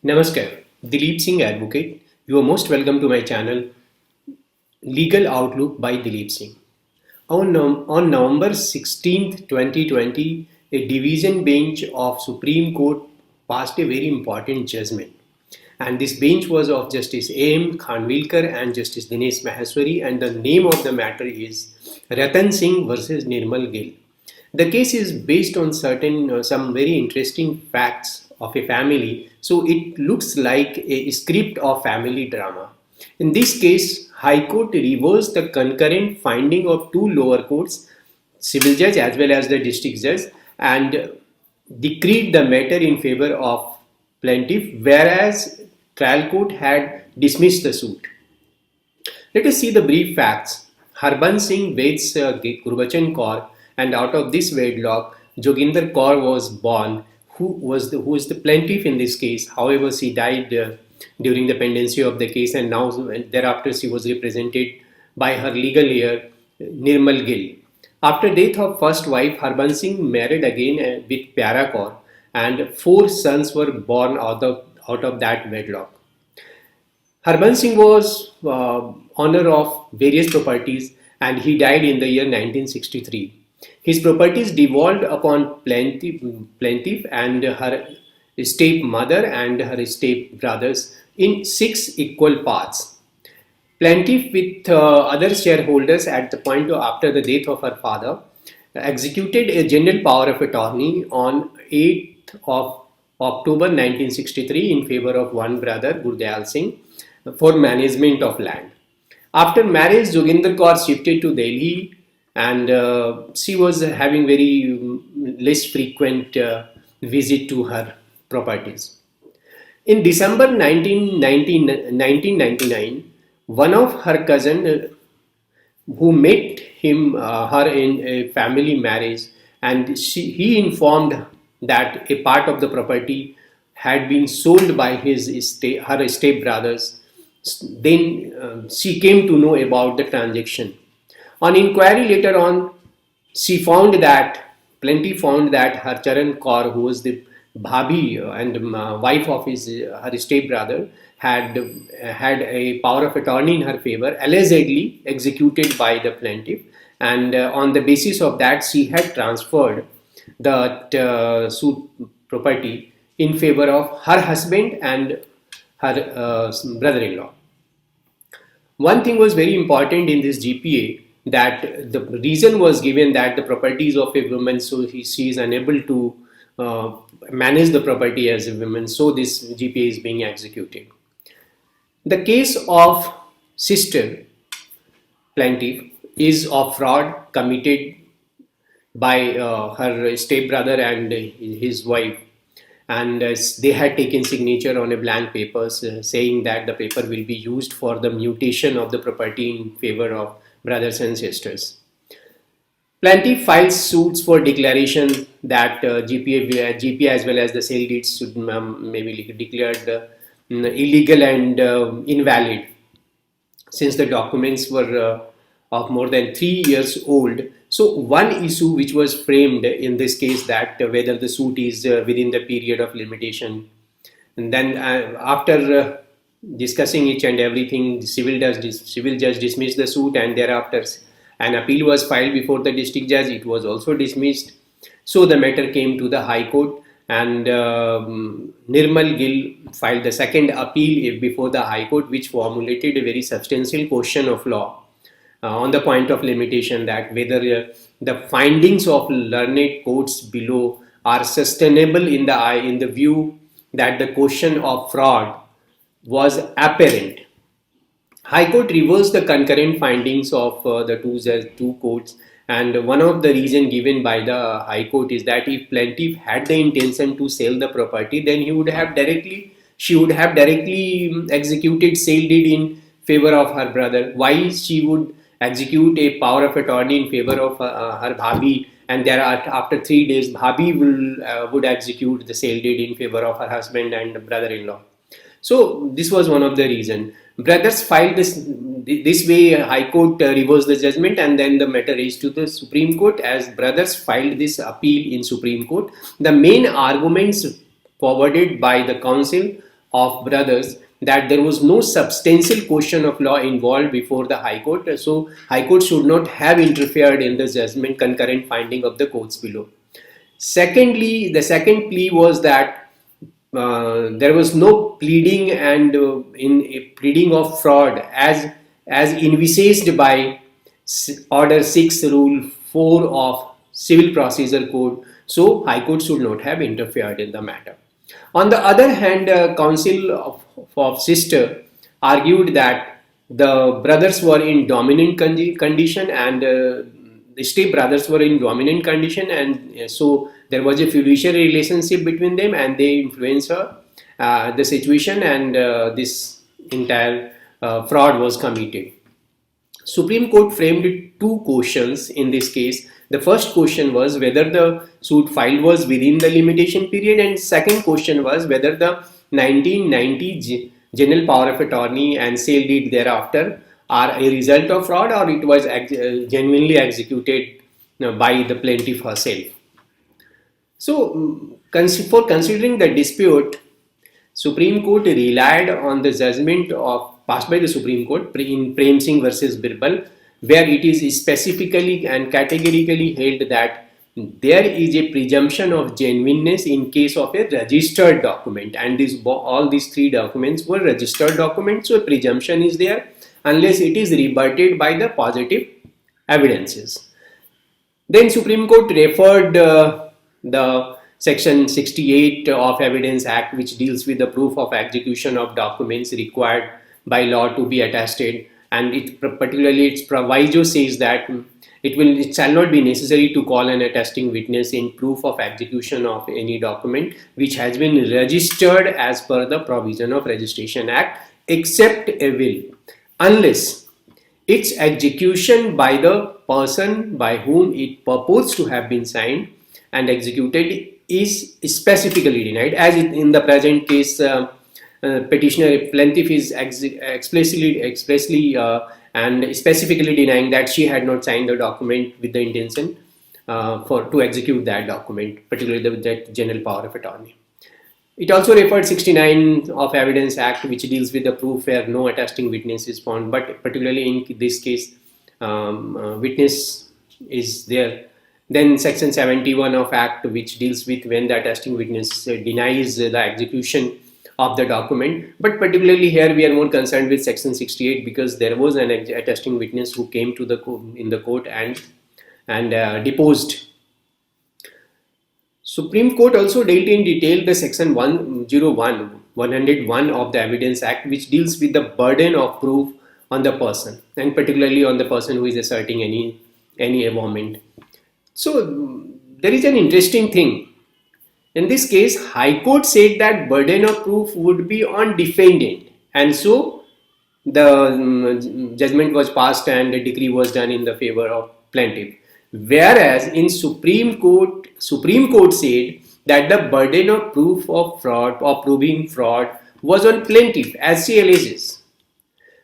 Namaskar, Dileep Singh Advocate. You are most welcome to my channel Legal Outlook by Dileep Singh. On November 16th, 2020, a division bench of Supreme Court passed a very important judgment. And this bench was of Justice A.M. Khanwilkar and Justice Dinesh Maheshwari, and the name of the matter is Ratan Singh versus Nirmal Gill. The case is based on some very interesting facts of a family, so it looks like a script of family drama. In this case, High Court reversed the concurrent finding of two lower courts, civil judge as well as the district judge, and decreed the matter in favor of plaintiff, whereas trial court had dismissed the suit. Let us see the brief facts. Harbans Singh weds Gurbachan Kaur, and out of this wedlock, Joginder Kaur was born, who is the plaintiff in this case. However, she died during the pendency of the case, and now thereafter she was represented by her legal heir Nirmal Gill. After death of first wife, Harbans Singh married again with Pyara Kaur, and four sons were born out of that wedlock. Harbans Singh was owner of various properties, and he died in the year 1963. His properties devolved upon plaintiff and her stepmother and her stepbrothers in six equal parts. Plaintiff, with other shareholders at the point after the death of her father, executed a general power of attorney on 8th of October 1963 in favor of one brother, Gurdayal Singh, for management of land. After marriage, Joginder Kaur shifted to Delhi, and she was having very less frequent visit to her properties. In December 1999, one of her cousin who met her in a family marriage, and he informed that a part of the property had been sold by her step brothers. Then she came to know about the transaction. On inquiry later on, plenty found that her Charan Kaur, who was the bhabhi and wife of her step brother, had a power of attorney in her favor, allegedly executed by the plaintiff, and on the basis of that, she had transferred the suit property in favor of her husband and her brother-in-law. One thing was very important in this GPA, that the reason was given that the properties of a woman, so she is unable to manage the property as a woman, so this GPA is being executed. The case of sister plaintiff is of fraud committed by her stepbrother and his wife, and they had taken signature on a blank paper saying that the paper will be used for the mutation of the property in favor of brothers and sisters. Plaintiff files suits for declaration that GPA as well as the sale deeds should maybe declared illegal and invalid, since the documents were of more than 3 years old. So one issue which was framed in this case, that whether the suit is within the period of limitation, and then after discussing each and everything, the civil judge dismissed the suit, and thereafter an appeal was filed before the district judge. It was also dismissed. So the matter came to the High Court, and Nirmal Gill filed the second appeal before the High Court, which formulated a very substantial question of law on the point of limitation, that whether the findings of learned courts below are sustainable in the view that the question of fraud was apparent. High Court reversed the concurrent findings of the two courts, and one of the reasons given by the High Court is that if plaintiff had the intention to sell the property, then she would have directly executed sale deed in favor of her brother. Why she would execute a power of attorney in favor of her bhabhi, and after 3 days bhabhi would execute the sale deed in favor of her husband and brother-in-law. So this was one of the reasons. Brothers filed this way. High Court reversed the judgment, and then the matter reached to the Supreme Court. As brothers filed this appeal in Supreme Court, the main arguments forwarded by the counsel of brothers that there was no substantial question of law involved before the High Court. So High Court should not have interfered in the judgment concurrent finding of the courts below. Secondly, the second plea was that there was no pleading and in a pleading of fraud as envisaged by Order 6 Rule 4 of Civil Procedure Code. So High Court should not have interfered in the matter. On the other hand, Council of Sister argued that the brothers were in dominant condition and the step brothers were in dominant condition, and so there was a fiduciary relationship between them and they influenced the situation, and this entire fraud was committed. Supreme Court framed two questions in this case. The first question was whether the suit filed was within the limitation period, and second question was whether the 1990 general power of attorney and sale deed thereafter are a result of fraud or it was genuinely executed by the plaintiff herself. So, for considering the dispute, Supreme Court relied on the judgment passed by the Supreme Court in Prem Singh versus Birbal, where it is specifically and categorically held that there is a presumption of genuineness in case of a registered document, and all these three documents were registered documents, so a presumption is there unless it is rebutted by the positive evidences. Then Supreme Court referred the Section 68 of Evidence Act, which deals with the proof of execution of documents required by law to be attested, and it particularly its proviso says that it shall not be necessary to call an attesting witness in proof of execution of any document which has been registered as per the provision of Registration Act, except a will, unless its execution by the person by whom it purports to have been signed and executed is specifically denied, as in the present case. Petitioner plaintiff is expressly and specifically denying that she had not signed the document with the intention to execute that document, particularly that general power of attorney. It also referred 69 of Evidence Act, which deals with the proof where no attesting witness is found, but particularly in this case, witness is there. Then Section 71 of Act, which deals with when the attesting witness denies the execution of the document, but particularly here we are more concerned with Section 68 because there was an attesting witness who came to the court and deposed. Supreme Court also dealt in detail the Section 101 of the Evidence Act, which deals with the burden of proof on the person, and particularly on the person who is asserting any avowment. So there is an interesting thing. In this case, High Court said that burden of proof would be on defendant, and so the judgment was passed and the decree was done in the favor of plaintiff. Whereas in Supreme Court said that the burden of proof of fraud or proving fraud was on plaintiff, as she alleges.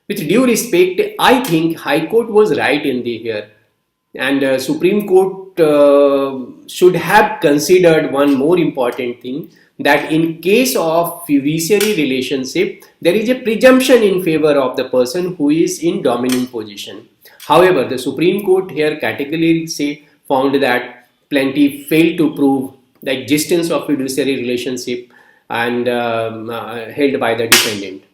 With due respect, I think High Court was right in here, and Supreme Court should have considered one more important thing, that in case of fiduciary relationship, there is a presumption in favor of the person who is in dominant position. However, the Supreme Court here categorically found that plaintiff failed to prove the existence of fiduciary relationship and held by the defendant.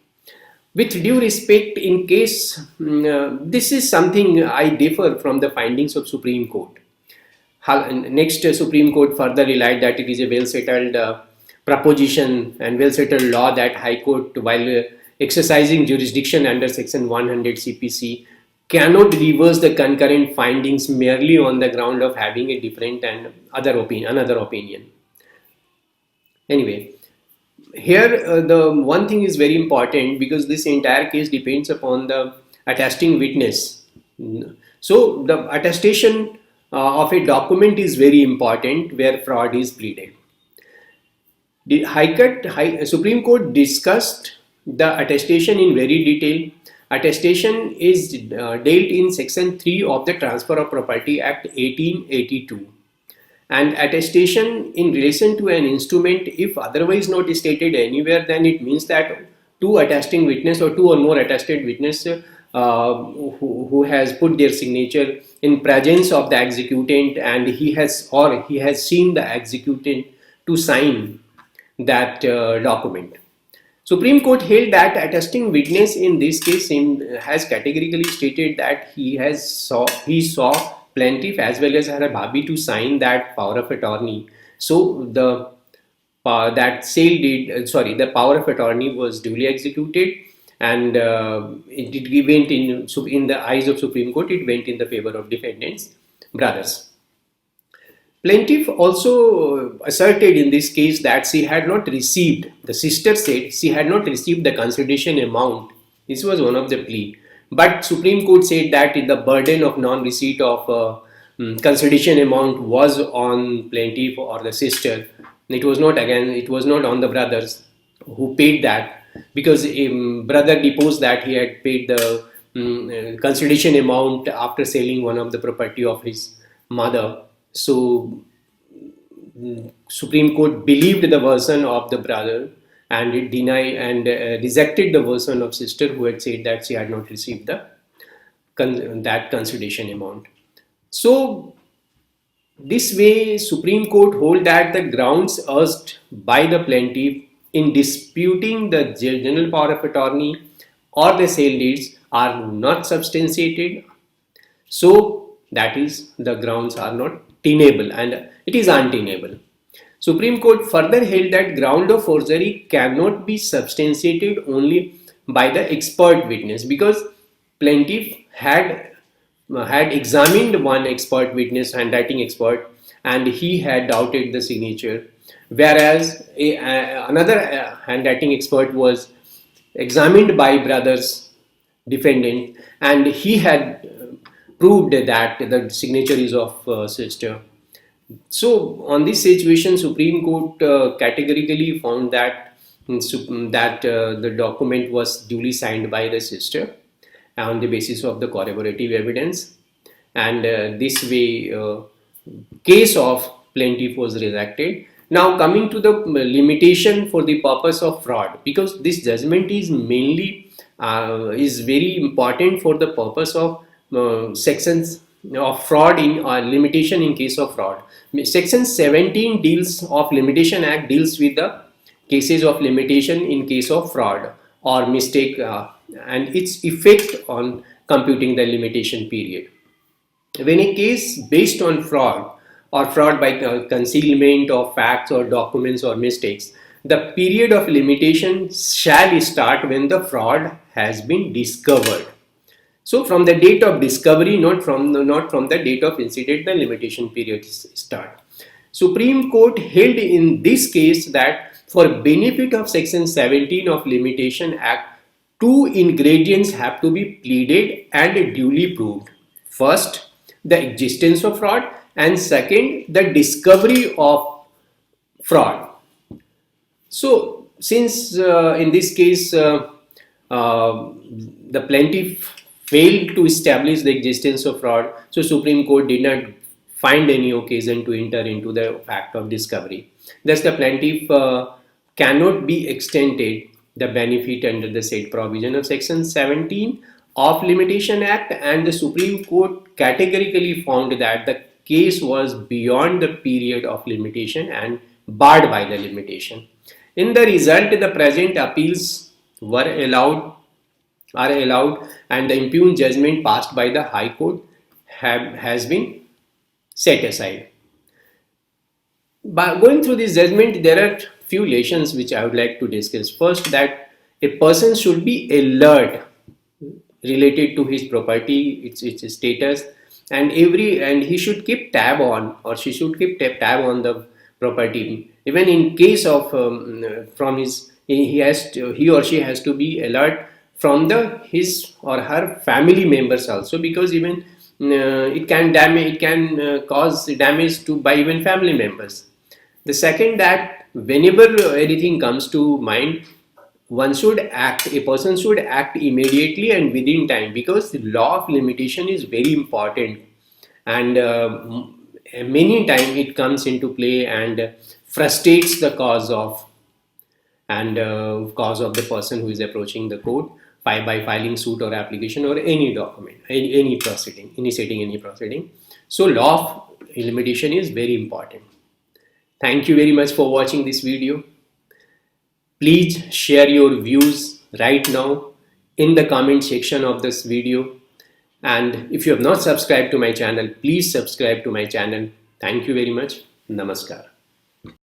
With due respect, in case this is something I differ from the findings of Supreme Court. Next, Supreme Court further relied that it is a well-settled proposition and well-settled law that High Court, while exercising jurisdiction under Section 100 CPC, cannot reverse the concurrent findings merely on the ground of having a different and another opinion. Anyway, here the one thing is very important because this entire case depends upon the attesting witness. So the attestation of a document is very important where fraud is pleaded. The Supreme Court discussed the attestation in very detail. Attestation is dealt in Section 3 of the Transfer of Property Act 1882, And attestation in relation to an instrument, if otherwise not stated anywhere, then it means that two attesting witness or two or more attested witness who has put their signature in presence of the executant, and he has seen the executant to sign that document. Supreme Court held that attesting witness in this case has categorically stated that he saw plaintiff as well as her bhabhi to sign that power of attorney. So that sale deed, the power of attorney was duly executed, and it went in the eyes of Supreme Court. It went in the favor of defendants brothers. Plaintiff also asserted in this case that she had not received, the sister said she had not received the consideration amount. This was one of the plea. But Supreme Court said that the burden of non-receipt of consideration amount was on plaintiff or the sister. It was not on the brothers who paid that, because brother deposed that he had paid the consideration amount after selling one of the property of his mother. So Supreme Court believed the version of the brother and it denied and rejected the version of sister who had said that she had not received that consideration amount. So this way Supreme Court hold that the grounds urged by the plaintiff in disputing the general power of attorney or the sale deeds are not substantiated. So that is, the grounds are not tenable and it is untenable. Supreme Court further held that ground of forgery cannot be substantiated only by the expert witness, because plaintiff had examined one expert witness, handwriting expert, and he had doubted the signature, whereas another handwriting expert was examined by brothers defendant and he had proved that the signature is of sister. So on this situation, Supreme Court categorically found that the document was duly signed by the sister on the basis of the corroborative evidence, and this way case of plaintiff was rejected. Now coming to the limitation for the purpose of fraud, because this judgment is mainly is very important for the purpose of sections of fraud in limitation in case of fraud. Section 17 deals of Limitation Act deals with the cases of limitation in case of fraud or mistake and its effect on computing the limitation period. When a case based on fraud or fraud by concealment of facts or documents or mistakes, the period of limitation shall start when the fraud has been discovered. So from the date of discovery, not from the date of incident, the limitation period start. Supreme Court held in this case that for benefit of Section 17 of Limitation Act, two ingredients have to be pleaded and duly proved. First, the existence of fraud, and second, the discovery of fraud. So since in this case the plaintiff failed to establish the existence of fraud, so Supreme Court did not find any occasion to enter into the fact of discovery. Thus the plaintiff cannot be extended the benefit under the said provision of Section 17 of Limitation Act, and the Supreme Court categorically found that the case was beyond the period of limitation and barred by the limitation. In the result, the present appeals are allowed, and the impugned judgment passed by the High Court has been set aside. By going through this judgment, there are few lessons which I would like to discuss. First, that a person should be alert related to his property, its status, and he should keep tab on, or she should keep tab on the property. Even in case of he or she has to be alert from his or her family members also, because even it can cause damage to by even family members. The second, that whenever anything comes to mind, a person should act immediately and within time, because the law of limitation is very important, and many times it comes into play and frustrates the cause of the person who is approaching the court by filing suit or application or any document, any proceeding, initiating any proceeding. So law of limitation is very important. Thank you very much for watching this video. Please share your views right now in the comment section of this video. And if you have not subscribed to my channel, please subscribe to my channel. Thank you very much. Namaskar.